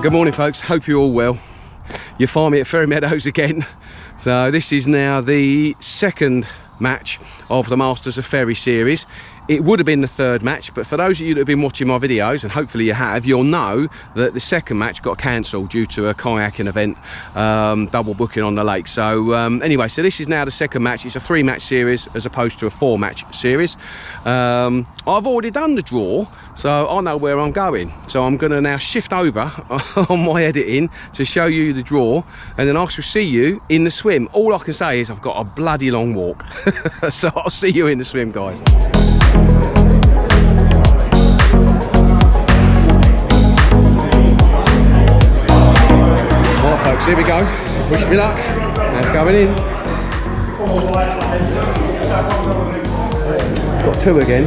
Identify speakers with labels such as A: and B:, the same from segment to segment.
A: Good morning folks, hope you're all well. You find me at Ferry Meadows again. So this is now the second match of the Masters of Ferry series. It would have been the third match, but for those of you that have been watching my videos, and hopefully you have, you'll know that the second match got cancelled due to a kayaking event, double booking on the lake. So anyway, so this is now the second match. It's a 3-match series as opposed to a 4-match series. I've already done the draw, so I know where I'm going. So I'm going to now shift over on my editing to show you the draw, and then I shall see you in the swim. All I can say is I've got a bloody long walk. So I'll see you in the swim, guys. Right folks, here we go. Wish me luck. Now going in. Got 2 again.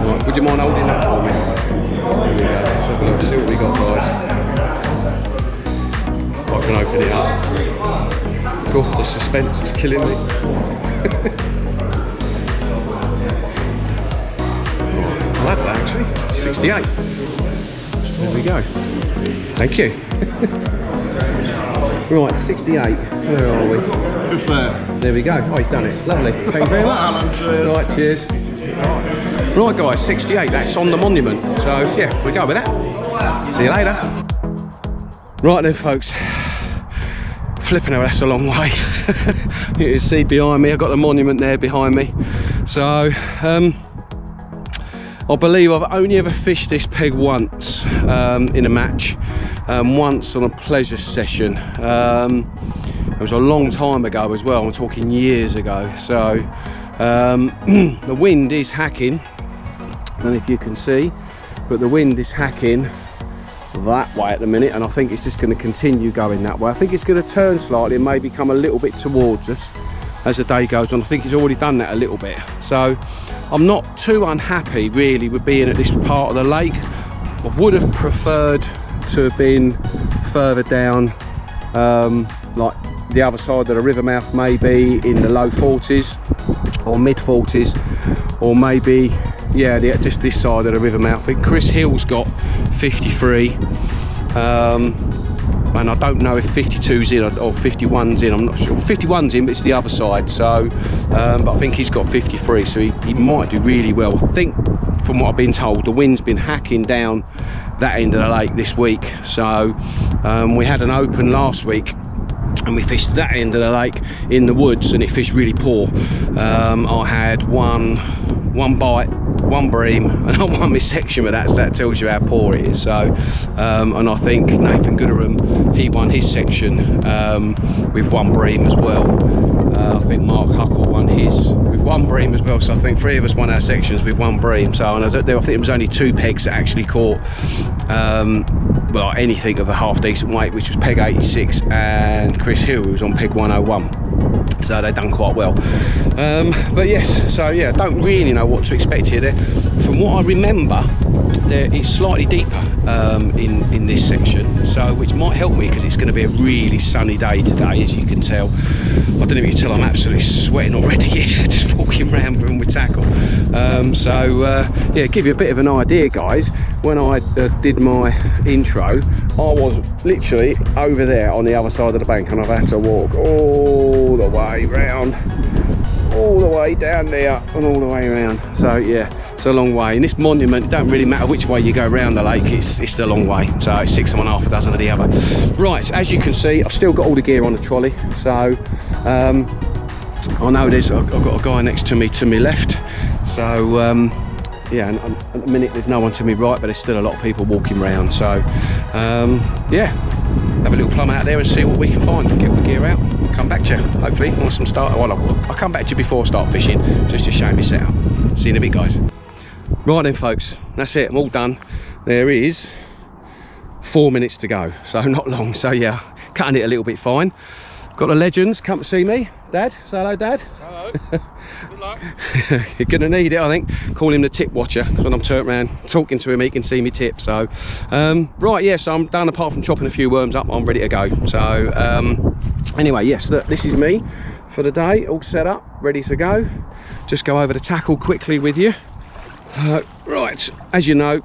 A: Right, would you mind holding that for me? Here we go. Let's have a look, see what we got, guys. I can open it up. God, the suspense is killing me. I love that actually. 68. There we go. Thank you. Right, 68. Where are we?
B: Just there.
A: There we go. Oh, he's done it. Lovely. Thank you very much.
B: Cheers.
A: Right, cheers. Right, guys, 68. That's on the monument. So yeah, we go with that. See you later. Right then, folks. Flipping out, that's a long way. You can see behind me, I've got the monument there behind me. So I believe I've only ever fished this peg once in a match, once on a pleasure session. It was a long time ago as well, I'm talking years ago. So the wind is hacking, I don't know if you can see, but the wind is hacking that way at the minute, and I think it's just going to continue going that way. I think it's going to turn slightly and maybe come a little bit towards us as the day goes on. I think it's already done that a little bit. So I'm not too unhappy really with being at this part of the lake. I would have preferred to have been further down, like the other side of the river mouth, maybe in the low 40s or mid 40s, or maybe yeah, just this side of the river mouth. I think Chris Hill's got 53, and I don't know if 52's in or 51's in, I'm not sure. 51's in, but it's the other side. So but I think he's got 53, so he might do really well. I think from what I've been told, the wind's been hacking down that end of the lake this week. So we had an open last week and we fished that end of the lake in the woods, and it fished really poor. I had one bite, 1 bream, and I won my section with that, so that tells you how poor it is. So and I think Nathan Gooderham, he won his section with 1 bream as well. I think Mark Huckle won his with 1 bream as well. So I think 3 of us won our sections with 1 bream. So, and I think it was only 2 pegs that actually caught well, anything of a half decent weight, which was peg 86 and Chris Hill, who was on peg 101. So they done quite well. But yes, so yeah, don't really know what to expect here. From what I remember, it's slightly deeper in this section, so which might help me because it's going to be a really sunny day today, as you can tell. I don't know if you can tell, I'm absolutely sweating already here, just walking around with tackle. Yeah, give you a bit of an idea, guys. When I did my intro, I was literally over there on the other side of the bank, and I've had to walk all the way round, all the way down there, and all the way around. So yeah, it's a long way. And this monument, it don't really matter which way you go around the lake, it's a long way. So it's 6 1/2 a dozen of the other. Right, as you can see, I've still got all the gear on the trolley. So I know I've got a guy next to me left. So yeah, and at the minute there's no one to me right, but there's still a lot of people walking around. So yeah, have a little plumb out there and see what we can find. Get the gear out, come back to you hopefully once I'm starting. Well, I'll come back to you before I start fishing, just to show me setup. See you in a bit, guys. Right then folks, that's it, I'm all done. There is 4 minutes to go, so not long. So yeah, cutting it a little bit fine. Got the legends come to see me. Dad, say hello, Dad.
B: Hello. Good luck.
A: You're gonna need it, I think. Call him the tip watcher. When I'm turned around talking to him, he can see me tip. So right, yes, yeah, so I'm done. Apart from chopping a few worms up, I'm ready to go. So anyway, yes, look, this is me for the day, all set up, ready to go. Just go over the tackle quickly with you. Right, as you know,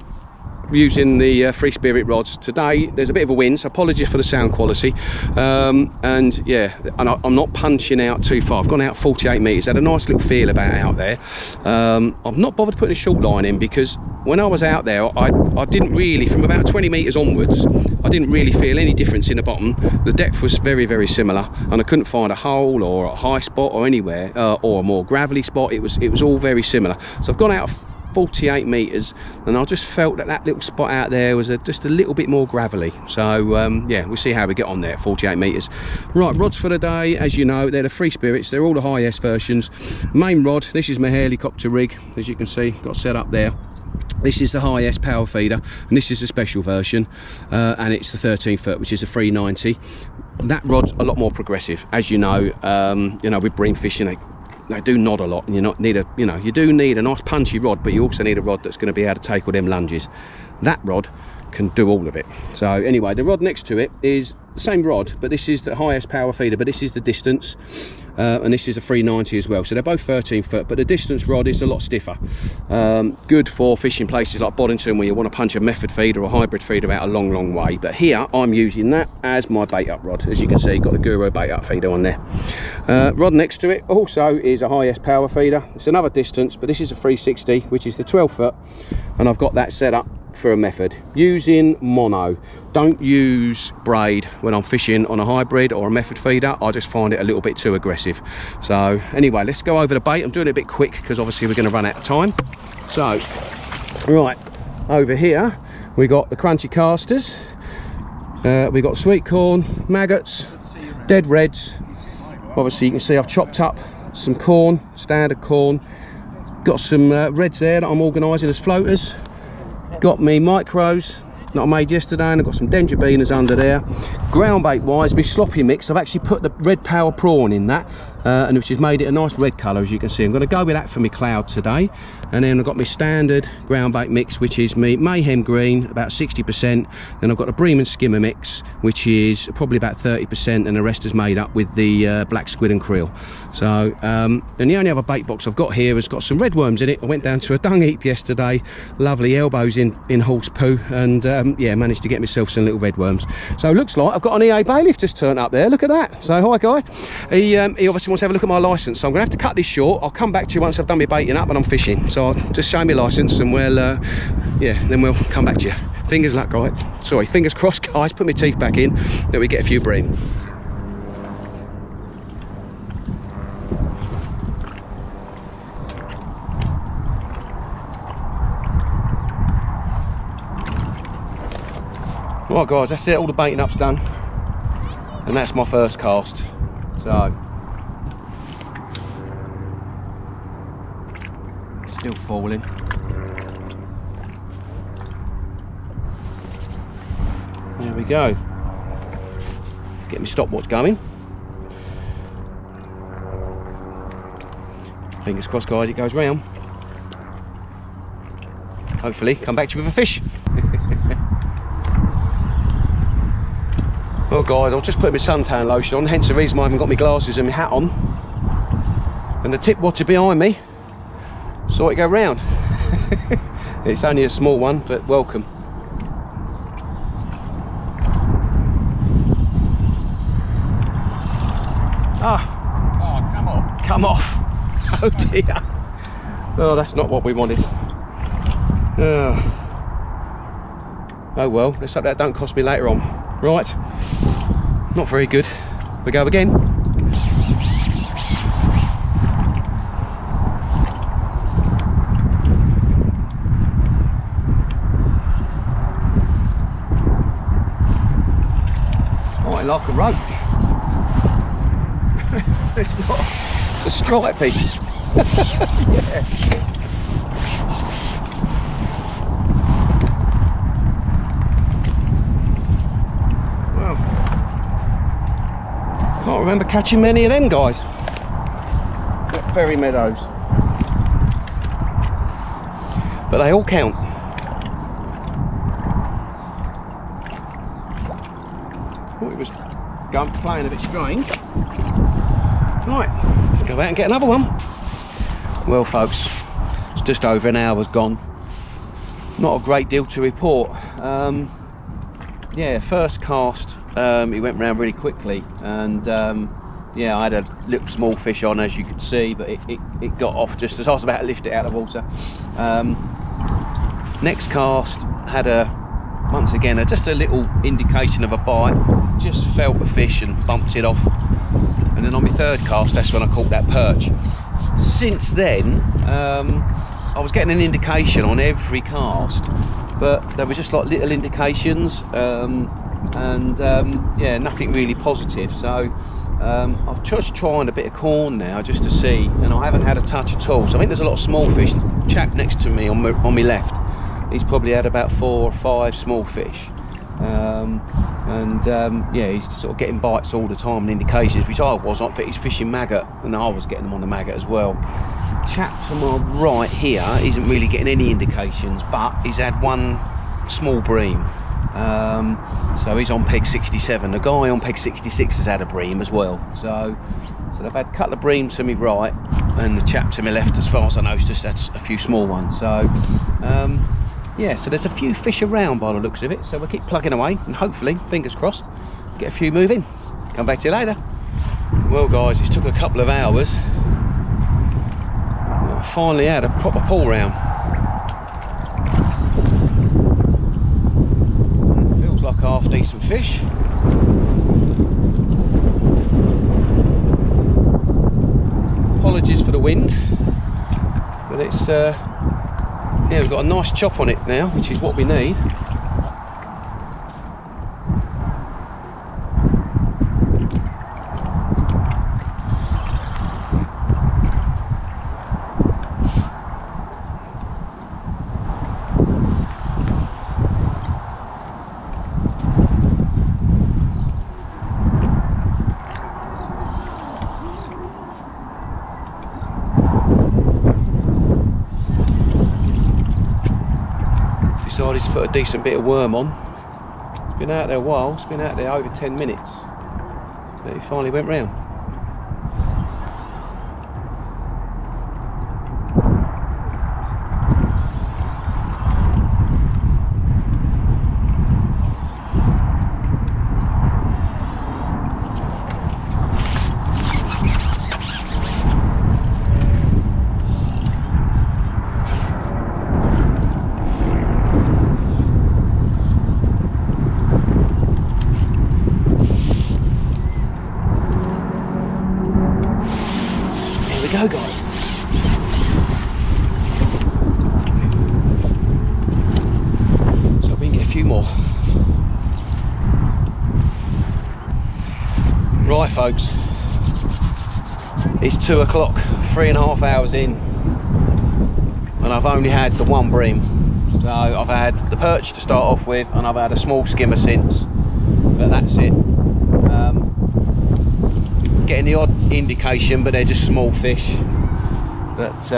A: using the Free Spirit rods. Today there's a bit of a wind, so apologies for the sound quality. And yeah, and I'm not punching out too far. I've gone out 48 metres, had a nice little feel about out there. I've not bothered putting a short line in because when I was out there, I didn't really, from about 20 metres onwards, I didn't really feel any difference in the bottom. The depth was very, very similar, and I couldn't find a hole or a high spot or anywhere, or a more gravelly spot. It was all very similar. So I've gone out 48 metres, and I just felt that that little spot out there was just a little bit more gravelly. So yeah, we'll see how we get on there at 48 metres. Right, rods for the day, as you know, they're the Free Spirits. They're all the high S versions. Main rod, this is my helicopter rig, as you can see, got set up there. This is the high S power feeder, and this is the special version, and it's the 13 foot, which is a 390. That rod's a lot more progressive, as you know. With bream fishing, they do nod a lot, and you do need a nice punchy rod, but you also need a rod that's going to be able to take all them lunges. That rod can do all of it. So anyway, the rod next to it is the same rod, but this is the highest power feeder, but this is the distance, and this is a 390 as well. So they're both 13 foot, but the distance rod is a lot stiffer. Good for fishing places like Boddington, where you want to punch a method feeder or hybrid feeder out a long way. But here I'm using that as my bait up rod. As you can see, got the Guru bait up feeder on there. Rod next to it also is a high S power feeder. It's another distance, but this is a 360, which is the 12 foot, and I've got that set up for a method using mono. Don't use braid when I'm fishing on a hybrid or a method feeder. I just find it a little bit too aggressive. So anyway, let's go over the bait. I'm doing it a bit quick because obviously we're going to run out of time. So right over here we got the crunchy casters, we got sweet corn, maggots, dead reds. Obviously you can see I've chopped up some corn, standard corn, got some reds there that I'm organising as floaters. Got me micros that I made yesterday, and I've got some dendrobinas under there. Ground bait wise, my sloppy mix, I've actually put the red power prawn in that, and which has made it a nice red colour, as you can see. I'm going to go with that for my cloud today. And then I've got my standard ground bait mix, which is me mayhem green, about 60%. Then I've got a bream and skimmer mix, which is probably about 30%, and the rest is made up with the black squid and krill. So and the only other bait box I've got here has got some red worms in it. I went down to a dung heap yesterday, lovely elbows in horse poo, and yeah, managed to get myself some little red worms. So it looks like I've got an EA bailiff just turned up there. Look at that. So hi guy. He obviously wants to have a look at my license, so I'm gonna have to cut this short. I'll come back to you once I've done my baiting up and I'm fishing. So I'll just show me license, and we'll yeah, then we'll come back to you. Fingers luck, guys. Sorry, fingers crossed, guys. Put my teeth back in that we get a few bream. Right guys, that's it, all the baiting up's done, and that's my first cast. So still falling. There we go. Get my stopwatch going. Fingers crossed guys, it goes round. Hopefully come back to you with a fish. Well guys, I've just put my suntan lotion on, hence the reason why I haven't got my glasses and my hat on. And the tip watcher behind me saw it go round. It's only a small one, but welcome. Ah! Oh, come off. Come off. Oh dear. Oh, that's not what we wanted. Oh well, let's hope that don't cost me later on. Right, not very good. We go again. Oh, I like a roach. It's not, it's a stripe piece. Yeah. Can't remember catching many of them guys at Ferry Meadows, but they all count. Thought it was playing a bit strange. Right, go out and get another one. Well folks, it's just over an hour's gone. not a great deal to report. Yeah, first cast, it went round really quickly, and yeah, I had a little small fish on, as you could see, but it got off just as I was about to lift it out of the water. Next cast had once again just a little indication of a bite, just felt the fish and bumped it off. And then on my third cast, that's when I caught that perch. Since then, I was getting an indication on every cast, but there was just like little indications, and yeah, nothing really positive. So I've just tried a bit of corn now just to see, and I haven't had a touch at all. So I think there's a lot of small fish. The chap next to me on my left, he's probably had about 4 or 5 small fish, and yeah, he's sort of getting bites all the time and indications, which I wasn't, but he's fishing maggot, and I was getting them on the maggot as well. Chap to my right here isn't really getting any indications, but he's had 1 small bream, so he's on peg 67. The guy on peg 66 has had a bream as well, so they've had a couple of breams to my right, and the chap to my left, as far as I know, has just had a few small ones. So yeah, so there's a few fish around by the looks of it, so we'll keep plugging away, and hopefully, fingers crossed, get a few moving. Come back to you later. Well guys, it took a couple of hours. I finally had a proper pull round. Feels like half decent fish. Apologies for the wind, but it's yeah, we've got a nice chop on it now, which is what we need. Decided to put a decent bit of worm on. It's been out there a while, it's been out there over 10 minutes, but it finally went round. Go guys. So we can get a few more. Right folks, it's 2 o'clock, 3.5 hours in, and I've only had the 1 bream. So I've had the perch to start off with, and I've had a small skimmer since, but that's it. Getting the odd indication, but they're just small fish. But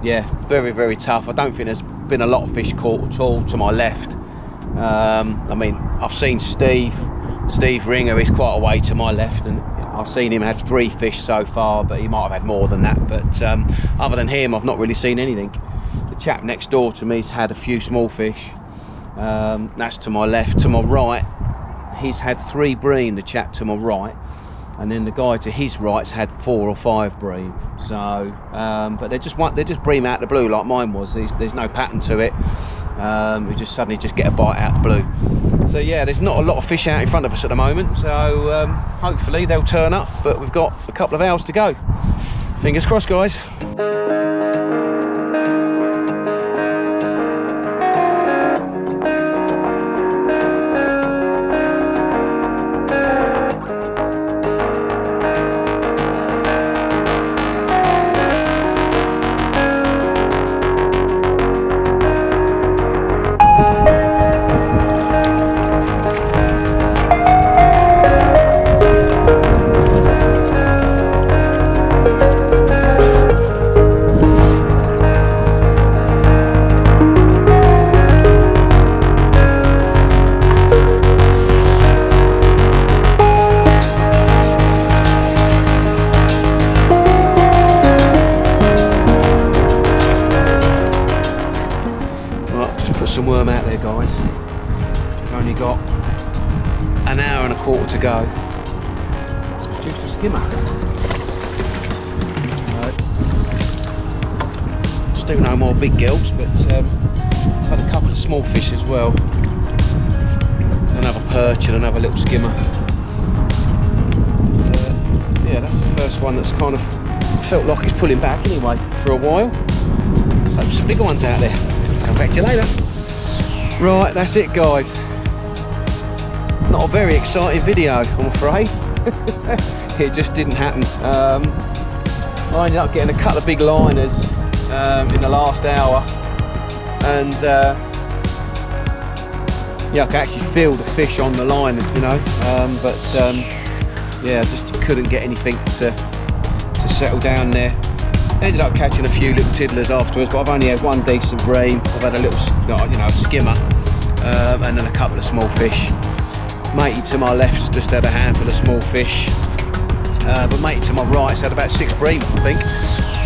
A: yeah, very, very tough. I don't think there's been a lot of fish caught at all to my left. I mean, I've seen Steve Ringer, he's quite a way to my left, and I've seen him have 3 fish so far, but he might have had more than that. But other than him, I've not really seen anything. The chap next door to me's had a few small fish. That's to my left. To my right, he's had 3 bream, the chap to my right. And then the guy to his right's had 4 or 5 bream. So, but they're just bream out the blue like mine was. There's no pattern to it. We just suddenly just get a bite out the blue. So yeah, there's not a lot of fish out in front of us at the moment. So hopefully they'll turn up. But we've got a couple of hours to go. Fingers crossed, guys. quarter to go. It's just a skimmer. Still no more big gills, but I've had a couple of small fish as well. Another perch and another little skimmer. Yeah, that's the first one that's kind of felt like it's pulling back anyway for a while. So some bigger ones out there. Come back to you later. Right, that's it guys. Not a very exciting video, I'm afraid. It just didn't happen. I ended up getting a couple of big liners in the last hour, and yeah, I could actually feel the fish on the line, you know, yeah, just couldn't get anything to settle down there. Ended up catching a few little tiddlers afterwards, but I've only had one decent bream. I've had a little, you know, skimmer, and then a couple of small fish. Matey to my left's just had a handful of small fish, but matey to my right's had about 6 bream, I think.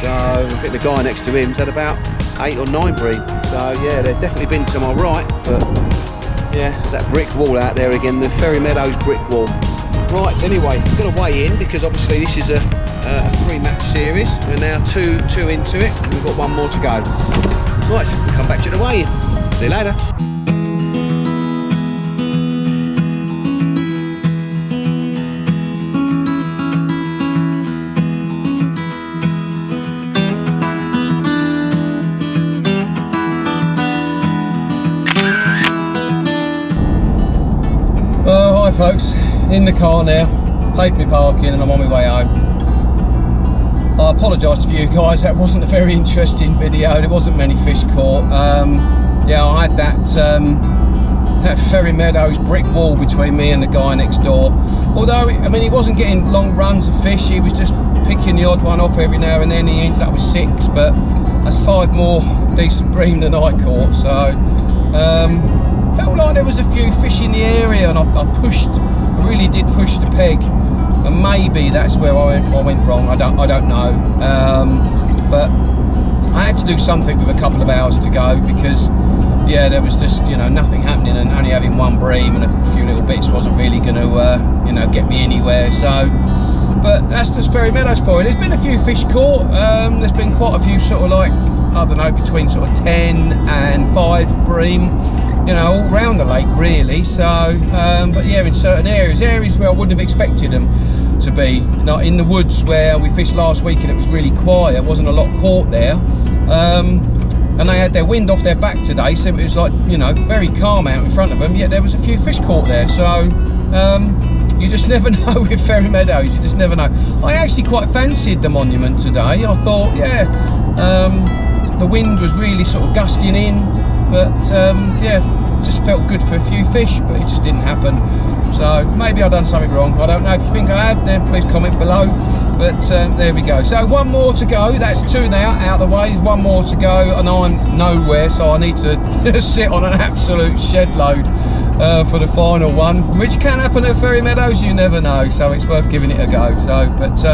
A: So I think the guy next to him's had about 8 or 9 bream. So yeah, they've definitely been to my right, but yeah, there's that brick wall out there again, the Ferry Meadows brick wall. Right, anyway, I'm going to weigh in because obviously this is a 3-match series. We're now two into it, and we've got one more to go. Right, so we'll come back to the weigh-in. See you later. Hi folks, in the car now, paid for parking and I'm on my way home. I apologise to you guys, that wasn't a very interesting video, there wasn't many fish caught. Yeah, I had that Ferry Meadows brick wall between me and the guy next door. Although, I mean, he wasn't getting long runs of fish, he was just picking the odd one off every now and then. He ended up with 6, but that's 5 more decent bream than I caught, so felt like there was a few fish in the area, and I really did push the peg, and maybe that's where I went wrong. I don't know, but I had to do something with a couple of hours to go because yeah, there was just, you know, nothing happening, and only having 1 bream and a few little bits wasn't really going to you know, get me anywhere. So, but that's just Ferry Meadows for you. There's been a few fish caught. There's been quite a few sort of like, I don't know, between sort of 10 and 5 bream, you know, all round the lake really. So but yeah, in certain areas where I wouldn't have expected them to be, like in the woods where we fished last week and it was really quiet, there wasn't a lot caught there, and they had their wind off their back today, so it was like, you know, very calm out in front of them, yet there was a few fish caught there. So you just never know with Ferry Meadows, you just never know. I actually quite fancied the monument today. I thought, yeah, the wind was really sort of gusting in, but yeah, just felt good for a few fish, but it just didn't happen. So maybe I've done something wrong. I don't know. If you think I have, then please comment below. But there we go. So 1 more to go. That's 2 now out of the way. 1 more to go, and I'm nowhere, so I need to sit on an absolute shed load for the final one, which can happen at Ferry Meadows, you never know, so it's worth giving it a go. So, but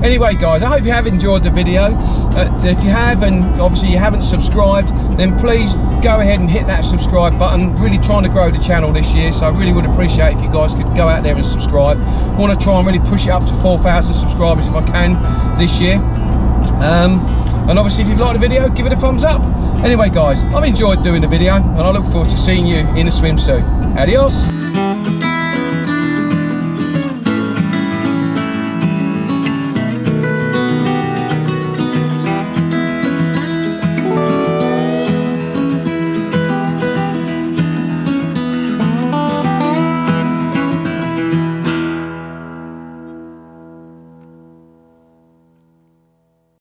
A: anyway guys, I hope you have enjoyed the video. If you have, and obviously you haven't subscribed, then please go ahead and hit that subscribe button. Really trying to grow the channel this year, so I really would appreciate if you guys could go out there and subscribe. I want to try and really push it up to 4,000 subscribers if I can this year. And obviously if you've liked the video, give it a thumbs up. Anyway guys, I've enjoyed doing the video, and I look forward to seeing you in the swimsuit. Adios.